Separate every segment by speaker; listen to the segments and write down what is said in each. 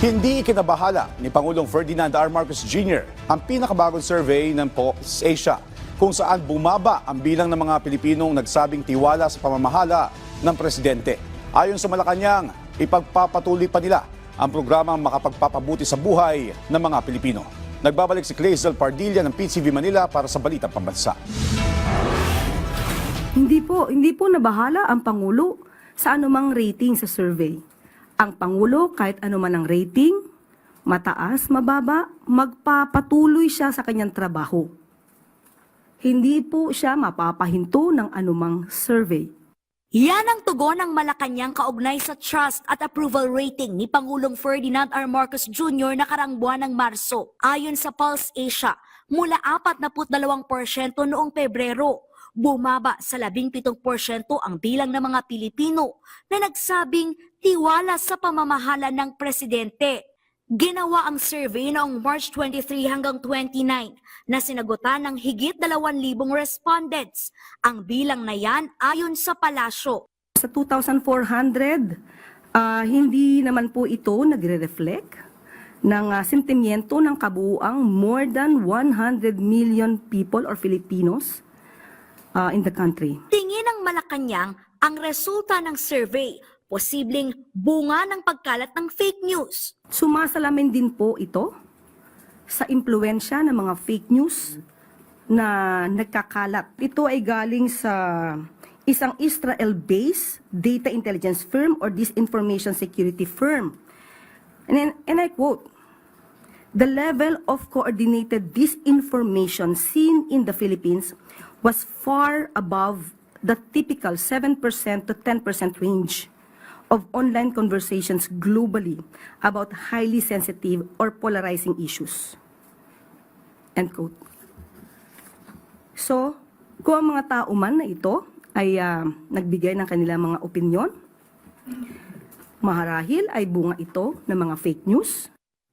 Speaker 1: Hindi ikinabahala ni Pangulong Ferdinand R. Marcos Jr. ang pinakabagong survey ng Pulse Asia kung saan bumaba ang bilang ng mga Pilipinong nagsabing tiwala sa pamamahala ng presidente. Ayon sa Malacanang, ipagpapatuloy pa nila ang programang makapagpapabuti sa buhay ng mga Pilipino. Nagbabalik si Clazel Pardilla ng PTV Manila para sa Balitang Pambansa.
Speaker 2: Hindi po nabahala ang Pangulo sa anumang rating sa survey. Ang Pangulo, kahit anuman ang rating, mataas, mababa, magpapatuloy siya sa kanyang trabaho. Hindi po siya mapapahinto ng anumang survey.
Speaker 3: Yan ang tugon ng Malacanang kaugnay sa trust at approval rating ni Pangulong Ferdinand R. Marcos Jr. nakarang buwan ng Marso. Ayon sa Pulse Asia, mula 42% noong Pebrero, bumaba sa 17% ang bilang ng mga Pilipino na nagsabing tiwala sa pamamahala ng presidente. Ginawa ang survey noong March 23 hanggang 29 na sinagutan ng higit 2,000 respondents. Ang bilang na yan ayon sa palasyo.
Speaker 2: Sa 2,400, hindi naman po ito nagre-reflect ng sentimiento ng kabuuang more than 100 million people or Filipinos in the country.
Speaker 3: Tingin ng Malacanang ang resulta ng survey, posibleng bunga ng pagkalat ng fake news.
Speaker 2: Sumasalamin din po ito sa impluensya ng mga fake news na nagkakalat. Ito ay galing sa isang Israel-based data intelligence firm or disinformation security firm. And I quote, "The level of coordinated disinformation seen in the Philippines was far above the typical 7% to 10% range of online conversations globally about highly sensitive or polarizing issues." End quote. So, kung ang mga tao man na ito ay nagbigay ng kanilang mga opinyon, maharahil ay bunga ito ng mga fake news.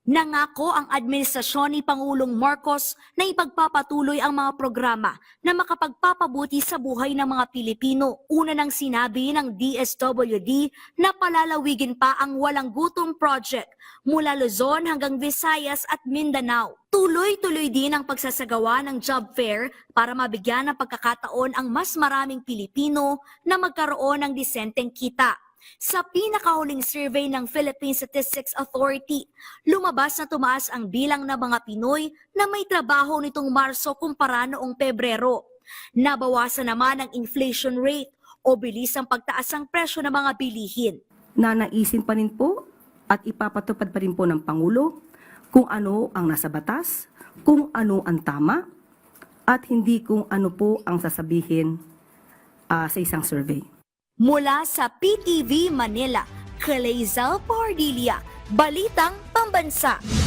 Speaker 3: Nangako ang administrasyon ni Pangulong Marcos na ipagpapatuloy ang mga programa na makapagpapabuti sa buhay ng mga Pilipino. Una nang sinabi ng DSWD na palalawigin pa ang Walang Gutom Project mula Luzon hanggang Visayas at Mindanao. Tuloy-tuloy din ang pagsasagawa ng job fair para mabigyan ng pagkakataon ang mas maraming Pilipino na magkaroon ng disenteng kita. Sa pinakahuling survey ng Philippine Statistics Authority, lumabas na tumaas ang bilang ng mga Pinoy na may trabaho nitong Marso kumpara noong Pebrero. Nabawasan naman ang inflation rate o bilis ang pagtaas ng presyo ng mga bilihin.
Speaker 2: Nanaisin pa rin po at ipapatupad pa rin po ng Pangulo kung ano ang nasa batas, kung ano ang tama, at hindi kung ano po ang sasabihin sa isang survey.
Speaker 3: Mula sa PTV Manila, Clazel Pardilla, Balitang Pambansa.